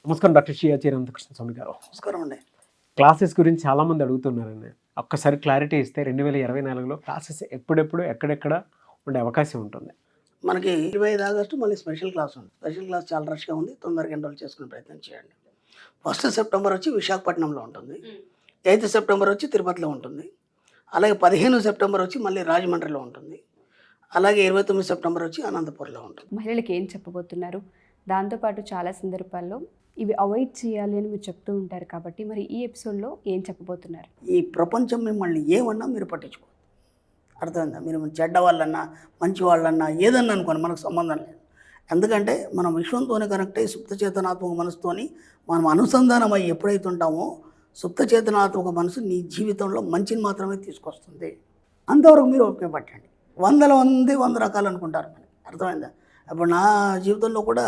నమస్కారం డాక్టర్ శ్రీ అనంతకృష్ణ స్వామి గారు. నమస్కారం అండి. క్లాసెస్ గురించి చాలామంది అడుగుతున్నారండి. ఒక్కసారి క్లారిటీ ఇస్తే 2024లో క్లాసెస్ ఎప్పుడెప్పుడు ఎక్కడెక్కడ ఉండే అవకాశం ఉంటుంది? మనకి 25 ఆగస్టు మళ్ళీ స్పెషల్ క్లాస్ ఉంది. స్పెషల్ క్లాస్ చాలా రష్గా ఉంది. తొందరగా ఎన్రోల్ చేసుకునే ప్రయత్నం చేయండి. 1 సెప్టెంబర్ వచ్చి విశాఖపట్నంలో ఉంటుంది. 8 సెప్టెంబర్ వచ్చి తిరుపతిలో ఉంటుంది. అలాగే 15 సెప్టెంబర్ వచ్చి మళ్ళీ రాజమండ్రిలో ఉంటుంది. అలాగే 29 సెప్టెంబర్ వచ్చి అనంతపూర్లో ఉంటుంది. మహిళలకు ఏం చెప్పబోతున్నారు? దాంతోపాటు చాలా సందర్భాల్లో ఇవి అవాయిడ్ చేయాలి అని మీరు చెప్తూ ఉంటారు కాబట్టి మరి ఈ ఎపిసోడ్లో ఏం చెప్పబోతున్నారు? ఈ ప్రపంచం మిమ్మల్ని ఏమన్నా మీరు పట్టించుకోవద్దు. అర్థమైందా? మీరు చెడ్డ వాళ్ళన్నా మంచి వాళ్ళన్నా ఏదన్నా అనుకోండి, మనకు సంబంధం లేదు. ఎందుకంటే మనం విశ్వంతోనే కనెక్ట్ అయ్యి సుప్త చేతనాత్మక మనసుతోని మనం అనుసంధానం అయ్యి ఎప్పుడైతే ఉంటామో సుప్త చేతనాత్మక మనసు నీ జీవితంలో మంచిని మాత్రమే తీసుకొస్తుంది. అంతవరకు మీరు ఓపిక పట్టండి. 100 రకాలు అనుకుంటారు మనకి. అర్థమైందా? అప్పుడు నా జీవితంలో కూడా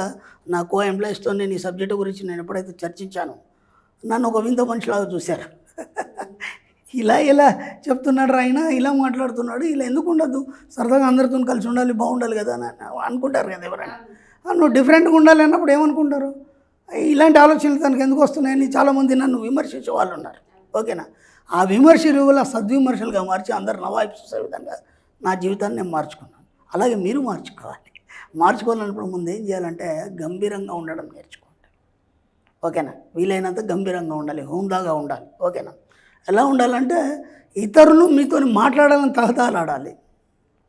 నా ఎంప్లాయీస్తో నేను ఈ సబ్జెక్టు గురించి నేను ఎప్పుడైతే చర్చించానో నన్ను ఒక వింత మనిషిలాగా చూశారు. ఇలా చెప్తున్నాడు ఆయన, ఇలా మాట్లాడుతున్నాడు, ఇలా ఎందుకు ఉండదు, సరదాగా అందరితో కలిసి ఉండాలి, బాగుండాలి కదా అని అనుకుంటారు కదా ఎవరైనా. నువ్వు డిఫరెంట్గా ఉండాలి అన్నప్పుడు ఏమనుకుంటారు? ఇలాంటి ఆలోచనలు తనకు ఎందుకు వస్తున్నాయని చాలామంది నన్ను విమర్శించే వాళ్ళు ఉన్నారు. ఓకేనా? ఆ విమర్శలు వల్ల సద్విమర్శలుగా మార్చి అందరు నవాయిపు చూసే విధంగా నా జీవితాన్ని నేను మార్చుకున్నాను. అలాగే మీరు మార్చుకోవాలి. మార్చుకోవాలన్నప్పుడు ముందు ఏం చేయాలంటే గంభీరంగా ఉండడం నేర్చుకోండి. ఓకేనా? వీలైనంత గంభీరంగా ఉండాలి, హుందాగా ఉండాలి. ఓకేనా? ఎలా ఉండాలంటే ఇతరులు మీతో మాట్లాడాలని తహతహలాడాలి.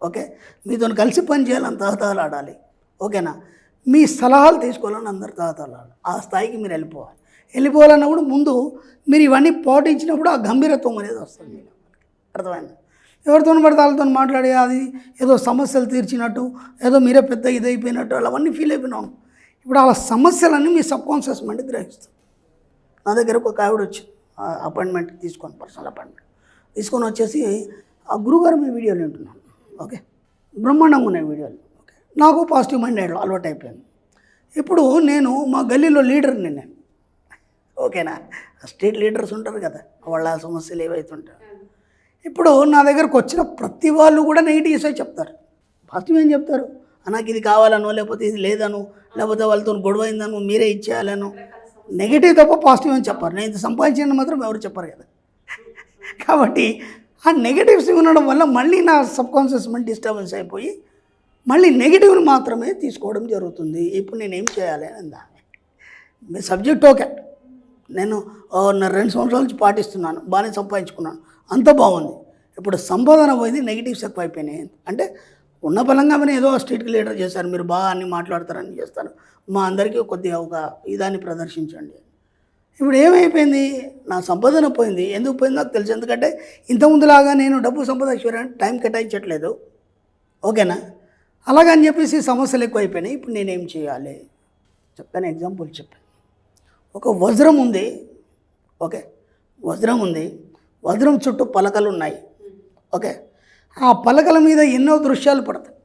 ఓకే? మీతో కలిసి పని చేయాలని తహతహలాడాలి. ఓకేనా? మీ సలహాలు తీసుకోవాలని అందరు తహతహలాడాలి. ఆ స్థాయికి మీరు వెళ్ళిపోవాలన్నప్పుడు ముందు మీరు ఇవన్నీ పాటించినప్పుడు ఆ గంభీరత్వం అనేది వస్తుంది మీరు. అర్థమైంది? ఎవరితో పడితే వాళ్ళతో మాట్లాడి అది ఏదో సమస్యలు తీర్చినట్టు, ఏదో మీరే పెద్ద ఇదైపోయినట్టు అవన్నీ ఫీల్ అయిపోయినాం. ఇప్పుడు ఆ సమస్యలన్నీ మీ సబ్కాన్షియస్ మైండ్ గ్రహిస్తుంది. నా దగ్గర ఒక ఆవిడ వచ్చింది, అపాయింట్మెంట్ తీసుకొని, పర్సనల్ అపాయింట్మెంట్ తీసుకొని వచ్చేసి, ఆ గురుగారు మీ వీడియోలు వింటున్నాను. ఓకే, బ్రహ్మాండంగా ఉన్నాయి వీడియోలు. ఓకే, నాకు పాజిటివ్ మైండ్ అలవాటు అయిపోయింది. ఇప్పుడు నేను మా గల్లీలో లీడర్ని నేను. ఓకేనా? స్టేట్ లీడర్స్ ఉంటారు కదా, వాళ్ళ సమస్యలు ఏవైతుంటారు. ఇప్పుడు నా దగ్గరకు వచ్చిన ప్రతి వాళ్ళు కూడా నెగిటివ్సే చెప్తారు. పాజిటివ్ ఏం చెప్తారు? నాకు ఇది కావాలనో, లేకపోతే ఇది లేదను, లేకపోతే వాళ్ళతో గొడవ అయిందను, మీరే ఇచ్చేయాలను. నెగిటివ్ తప్ప పాజిటివ్ అని చెప్పారు. నేను ఇది సంపాదించిన మాత్రం ఎవరు చెప్పారు కదా. కాబట్టి ఆ నెగిటివ్స్ ఉండడం వల్ల మళ్ళీ నా సబ్కాన్షియస్ మైండ్ డిస్టర్బెన్స్ అయిపోయి మళ్ళీ నెగిటివ్ని మాత్రమే తీసుకోవడం జరుగుతుంది. ఇప్పుడు నేనేం చేయాలి అందా? మీ సబ్జెక్ట్ ఓకే, నేను 2 సంవత్సరాల నుంచి పాటిస్తున్నాను, బాగానే సంపాదించుకున్నాను, అంత బాగుంది. ఇప్పుడు సంపాదన పోయింది, నెగిటివ్స్ ఎక్కువ అయిపోయినాయి. అంటే ఉన్న బలంగా మీరు ఏదో స్ట్రీట్ లీడర్ చేశారు, మీరు బాగా అన్ని మాట్లాడతారని చేస్తారు, మా అందరికీ కొద్దిగా ఒక ఇదాన్ని ప్రదర్శించండి. ఇప్పుడు ఏమైపోయింది? నా సంపాదన పోయింది. ఎందుకు పోయింది నాకు తెలుసు. ఎందుకంటే ఇంతకుముందులాగా నేను డబ్బు సంపాదించడానికి టైం కేటాయించట్లేదు. ఓకేనా? అలాగని చెప్పేసి సమస్యలు ఎక్కువ అయిపోయినాయి. ఇప్పుడు నేనేం చేయాలి చెప్తాను. ఎగ్జాంపుల్ చెప్పాను. ఒక వజ్రం ఉంది. ఓకే, వజ్రం ఉంది. వజ్రం చుట్టూ పలకలు ఉన్నాయి. ఓకే, ఆ పలకల మీద ఎన్నో దృశ్యాలు పడతాయి.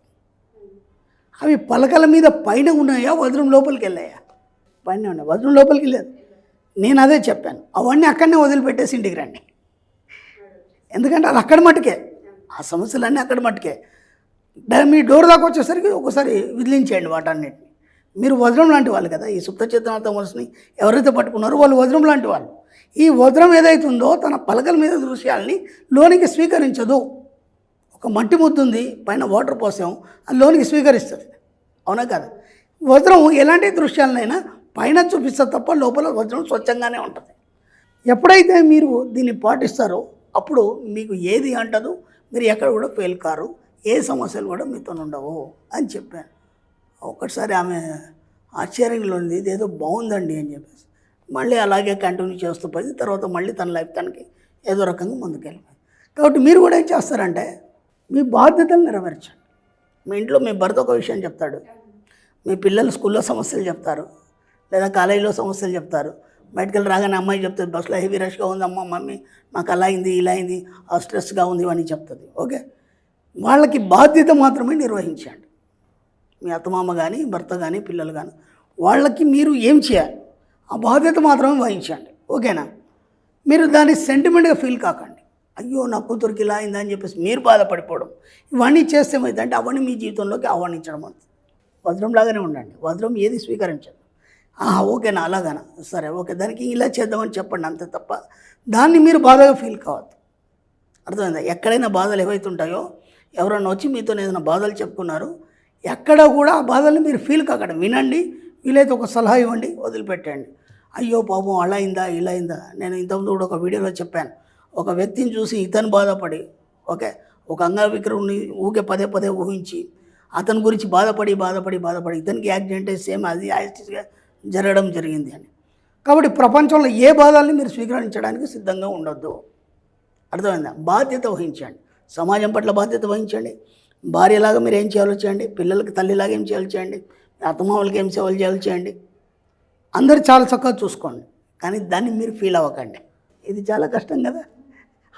అవి పలకల మీద పైన ఉన్నాయా, వజ్రం లోపలికి వెళ్ళాయా? పైన ఉన్నాయి, వజ్రం లోపలికి వెళ్ళలేదు. నేను అదే చెప్పాను, అవన్నీ అక్కడనే వదిలిపెట్టేసి ఇంటికి రండి. ఎందుకంటే అది అక్కడ మట్టుకే, ఆ సమస్యలన్నీ అక్కడ మట్టుకే. మీ డోర్ దాకా వచ్చేసరికి ఒకసారి విదిలించేయండి వాటన్నిటిని. మీరు వజ్రం లాంటి వాళ్ళు కదా, ఈ సుప్త చేతనాత్మక మనసుని ఎవరైతే పట్టుకున్నారో వాళ్ళు వజ్రం లాంటి వాళ్ళు. ఈ వజ్రం ఏదైతుందో తన పలకల మీద దృశ్యాలని లోనికి స్వీకరించదు. ఒక మట్టి ముద్ద ఉంది, పైన వాటర్ పోసాం, అది లోనికి స్వీకరిస్తుంది. అవునా కదా? వజ్రం ఎలాంటి దృశ్యాలనైనా పైన చూపిస్తుంది తప్ప లోపల వజ్రం స్వచ్ఛంగానే ఉంటుంది. ఎప్పుడైతే మీరు దీన్ని పాటిస్తారో అప్పుడు మీకు ఏది అంటదు, మీరు ఎక్కడ కూడా ఫెయిల్ కారు, ఏ సమస్యలు కూడా మీతో ఉండవు అని చెప్పాను. ఒకసారి ఆమె ఆశ్చర్యంలో ఉంది, ఇదేదో బాగుందండి అని చెప్పేసి మళ్ళీ అలాగే కంటిన్యూ చేస్తూ పోయింది. తర్వాత మళ్ళీ తన లైఫ్ తనకి ఏదో రకంగా ముందుకెళ్ళిపోయింది. కాబట్టి మీరు కూడా ఏం చేస్తారంటే మీ బాధ్యతలు నెరవేర్చండి. మీ ఇంట్లో మీ భర్త ఒక విషయం చెప్తాడు, మీ పిల్లలు స్కూల్లో సమస్యలు చెప్తారు, లేదా కాలేజీలో సమస్యలు చెప్తారు, బయటకు వెళ్ళి రాగానే అమ్మాయి చెప్తుంది, బస్సులో హెవీ రష్గా ఉంది అమ్మ, మమ్మీ నాకు అలా అయింది, ఇలా అయింది, ఆ స్ట్రెస్గా ఉంది ఇవన్నీ చెప్తుంది. ఓకే, వాళ్ళకి బాధ్యత మాత్రమే నిర్వహించండి. మీ అత్తమామ కానీ, భర్త కానీ, పిల్లలు కానీ, వాళ్ళకి మీరు ఏం చేయాలి ఆ బాధ్యత మాత్రమే వహించండి. ఓకేనా? మీరు దాన్ని సెంటిమెంట్గా ఫీల్ కాకండి. అయ్యో నా కూతురికి ఇలా అయిందని చెప్పేసి మీరు బాధపడిపోవడం, ఇవన్నీ చేస్తే ఏమైందంటే అవన్నీ మీ జీవితంలోకి ఆహ్వానించడం అవుతుంది. వజ్రంలాగానే ఉండండి. వజ్రం ఏది స్వీకరించదు. ఓకేనా అలాగనా సరే ఓకే దానికి ఇలా చేద్దామని చెప్పండి అంతే తప్ప దాన్ని మీరు బాధగా ఫీల్ కావద్దు. అర్థమైందా? ఎక్కడైనా బాధలు ఏవైతే ఉంటాయో ఎవరన్నా వచ్చి మీతో ఏదైనా బాధలు చెప్పుకున్నారు ఎక్కడ కూడా ఆ బాధల్ని మీరు ఫీల్ కాకండి, వినండి, వీలైతే ఒక సలహా ఇవ్వండి, వదిలిపెట్టండి. అయ్యో పాపం అలా అయిందా ఇలా అయిందా. నేను ఇంతకుముందు కూడా ఒక వీడియోలో చెప్పాను, ఒక వ్యక్తిని చూసి ఇతను బాధపడి ఓకే ఒక అంగవికలుని ఊకే పదే పదే ఊహించి అతని గురించి బాధపడి ఇతనికి యాక్సిడెంట్ సేమ్ అది యాక్సిడెంట్గా జరగడం జరిగింది అని. కాబట్టి ప్రపంచంలో ఏ బాధల్ని మీరు స్వీకరించడానికి సిద్ధంగా ఉండొద్దు. అర్థమైందా? బాధ్యత వహించండి, సమాజం పట్ల బాధ్యత వహించండి. భార్యలాగా మీరు ఏం చేయాలో చేయండి, పిల్లలకి తల్లిలాగా ఏం చేయాలో చేయండి, అత్తమామలకి ఏం సేవలు చేయాలో చేయండి, అందరు చాలా చక్కగా చూసుకోండి. కానీ దాన్ని మీరు ఫీల్ అవ్వకండి. ఇది చాలా కష్టం కదా,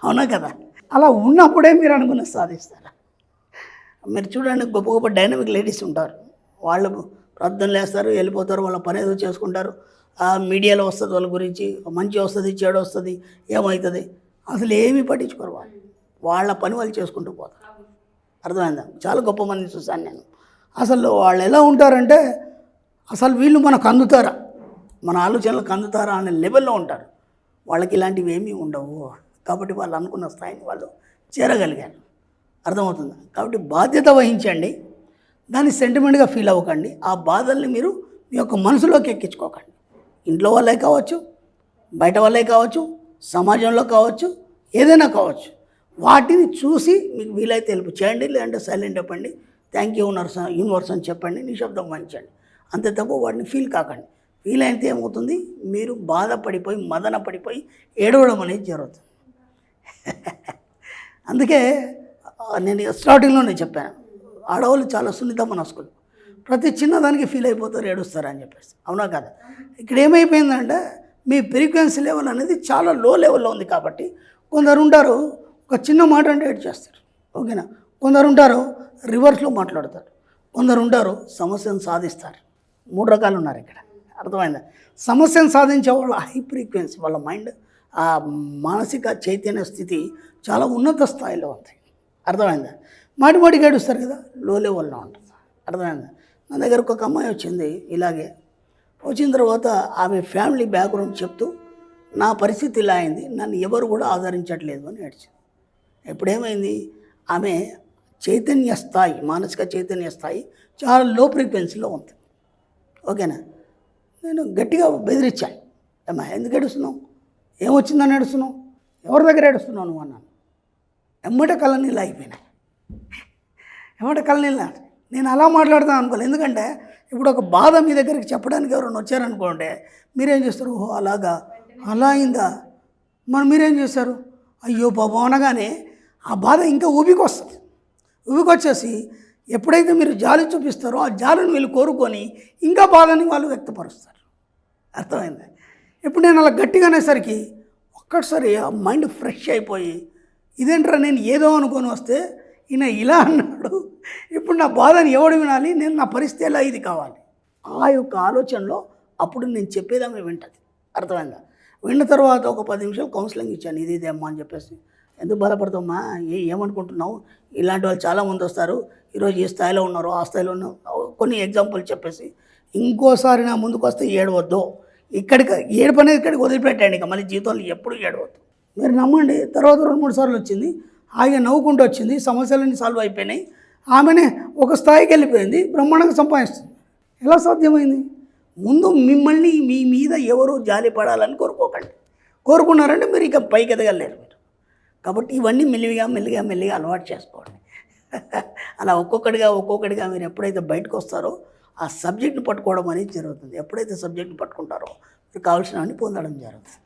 అవునా కదా? అలా ఉన్నప్పుడే మీరు అనుకున్న సాధిస్తారు. మీరు చూడండి, గొప్ప గొప్ప డైనమిక్ లేడీస్ ఉంటారు, వాళ్ళు ప్రార్థనలు వేస్తారు, వెళ్ళిపోతారు, వాళ్ళ పని ఏదో చేసుకుంటారు. మీడియాలో వస్తుంది వాళ్ళ గురించి, మంచి వస్తుంది చెడు వస్తుంది ఏమవుతుంది అసలు ఏమీ పట్టించుకోరు. వాళ్ళ పని వాళ్ళు చేసుకుంటూ పోతారు. అర్థమైందా? చాలా గొప్ప మందిని చూశాను నేను. అసలు వాళ్ళు ఎలా ఉంటారంటే అసలు వీళ్ళు మనకు అందుతారా, మన ఆలోచనలకు అందుతారా అనే లెవెల్లో ఉంటారు. వాళ్ళకి ఇలాంటివి ఏమీ ఉండవు. కాబట్టి వాళ్ళు అనుకున్న స్థాయిని వాళ్ళు చేరగలిగారు. అర్థమవుతుందా? కాబట్టి బాధ్యత వహించండి, దాన్ని సెంటిమెంట్గా ఫీల్ అవ్వకండి. ఆ బాధల్ని మీరు మీ యొక్క మనసులోకి ఎక్కించుకోకండి. ఇంట్లో వాళ్ళే కావచ్చు, బయట వాళ్ళే కావచ్చు, సమాజంలో కావచ్చు, ఏదైనా కావచ్చు. వాటిని చూసి మీకు వీలైతే హెల్ప్ చేయండి, లేదంటే సైలెంట్ చెప్పండి, థ్యాంక్ యూ యూనివర్స్ అని చెప్పండి, నిశ్శబ్దం వహించండి. అంతే తప్ప వాటిని ఫీల్ కాకండి. ఫీల్ అయితే ఏమవుతుంది, మీరు బాధపడిపోయి మదన పడిపోయి ఏడవడం అనేది జరుగుతుంది. అందుకే నేను స్టార్టింగ్లోనే చెప్పాను, ఆడవాళ్ళు చాలా సున్నిత మనస్కులు, ప్రతి చిన్నదానికి ఫీల్ అయిపోతారు, ఏడుస్తారు అని చెప్పేసి. అవునా కదా? ఇక్కడ ఏమైపోయిందంటే మీ ఫ్రీక్వెన్సీ లెవెల్ అనేది చాలా లో లెవెల్లో ఉంది. కాబట్టి కొందరు ఉంటారు ఒక చిన్న మాట అంటే ఏడ్ చేస్తారు, ఓకేనా? కొందరు ఉంటారు రివర్స్లో మాట్లాడతారు, కొందరు ఉంటారు సమస్యను సాధిస్తారు. 3 రకాలు ఉన్నారు ఇక్కడ. అర్థమైందా? సమస్యను సాధించే వాళ్ళ హై ఫ్రీక్వెన్సీ, వాళ్ళ మైండ్ ఆ మానసిక చైతన్య స్థితి చాలా ఉన్నత స్థాయిలో ఉంది. అర్థమైందా? మాటిమాటికి ఏడుస్తారు కదా, లో లెవెల్లో ఉంటుంది. అర్థమైందా? నా దగ్గరకు ఒక అమ్మాయి వచ్చింది, ఇలాగే వచ్చిన తర్వాత ఆమె ఫ్యామిలీ బ్యాక్గ్రౌండ్ చెప్తూ నా పరిస్థితి ఇలా అయింది, నన్ను ఎవరు కూడా ఆదరించట్లేదు అని ఏడ్చింది. ఎప్పుడేమైంది, ఆమె చైతన్య స్థాయి, మానసిక చైతన్య స్థాయి చాలా లో ఫ్రీక్వెన్సీలో ఉంది. ఓకేనా? నేను గట్టిగా బెదిరించాను, అమ్మా ఎందుకు ఏడుస్తున్నావు, ఏమొచ్చిందని ఏడుస్తున్నావు, ఎవరి దగ్గర ఏడుస్తున్నావు నువ్వు అన్నాను. ఎమ్మట కళ్ళనీళ్ళు అయిపోయినాయి, ఎమ్మట కళ్ళనీళ్ళు. నేను అలా మాట్లాడతాను అనుకోలేదు, ఎందుకంటే ఇప్పుడు ఒక బాధ మీ దగ్గరికి చెప్పడానికి ఎవరైనా వచ్చారనుకోండి, మీరేం చేస్తారు, ఓహో అలాగా అలా అయిందా, మరి మీరేం చేస్తారు, అయ్యో పాపం అనగానే ఆ బాధ ఇంకా ఊపికొస్తుంది. ఊపికొచ్చేసి ఎప్పుడైతే మీరు జాలి చూపిస్తారో ఆ జాలిని వీళ్ళు కోరుకొని ఇంకా బాధని వాళ్ళు వ్యక్తపరుస్తారు. అర్థమైంది? ఇప్పుడు నేను అలా గట్టిగా అనేసరికి ఒక్కసారి ఆ మైండ్ ఫ్రెష్ అయిపోయి, ఇదేంట్రా నేను ఏదో అనుకొని వస్తే ఈయన ఇలా అన్నాడు, ఇప్పుడు నా బాధని ఎవడు వినాలి, నేను నా పరిస్థితి ఎలా ఇది కావాలి, ఆ యొక్క ఆలోచనలో అప్పుడు నేను చెప్పేది ఆమె వింటుంది. అర్థమైందా? విన్న తర్వాత ఒక 10 నిమిషాలు కౌన్సిలింగ్ ఇచ్చాను, ఇది అమ్మా అని చెప్పేసి. ఎందుకు బాధపడతామా, ఏమనుకుంటున్నావు, ఇలాంటి వాళ్ళు చాలామంది వస్తారు, ఈరోజు ఏ స్థాయిలో ఉన్నారో ఆ స్థాయిలో ఉన్నారు, కొన్ని ఎగ్జాంపుల్ చెప్పేసి ఇంకోసారి నా ముందుకు వస్తే ఏడవద్దు, ఇక్కడికి ఏడుపు అనేది ఇక్కడికి వదిలిపెట్టండి, ఇక మళ్ళీ జీవితంలో ఎప్పుడు ఏడవద్దు. మీరు నమ్మండి, తర్వాత 2-3 సార్లు వచ్చింది, ఆయన నవ్వుకుంటూ వచ్చింది, సమస్యలన్నీ సాల్వ్ అయిపోయినాయి, ఆమెనే ఒక స్థాయికి వెళ్ళిపోయింది, బ్రహ్మాండంగా సంపాదిస్తుంది. ఎలా సాధ్యమైంది? ముందు మిమ్మల్ని మీ మీద ఎవరు జాలి పడాలని కోరుకోకండి. కోరుకున్నారంటే మీరు ఇక పైకి ఎదగలేరు మీరు. కాబట్టి ఇవన్నీ మెల్లిగా అలవాటు చేసుకోండి. అలా ఒక్కొక్కటిగా మీరు ఎప్పుడైతే బయటకు వస్తారో ఆ సబ్జెక్ట్ని పట్టుకోవడం అనేది జరుగుతుంది. ఎప్పుడైతే సబ్జెక్ట్ని పట్టుకుంటారో మీకు కావాల్సినవన్నీ పొందడం జరుగుతుంది.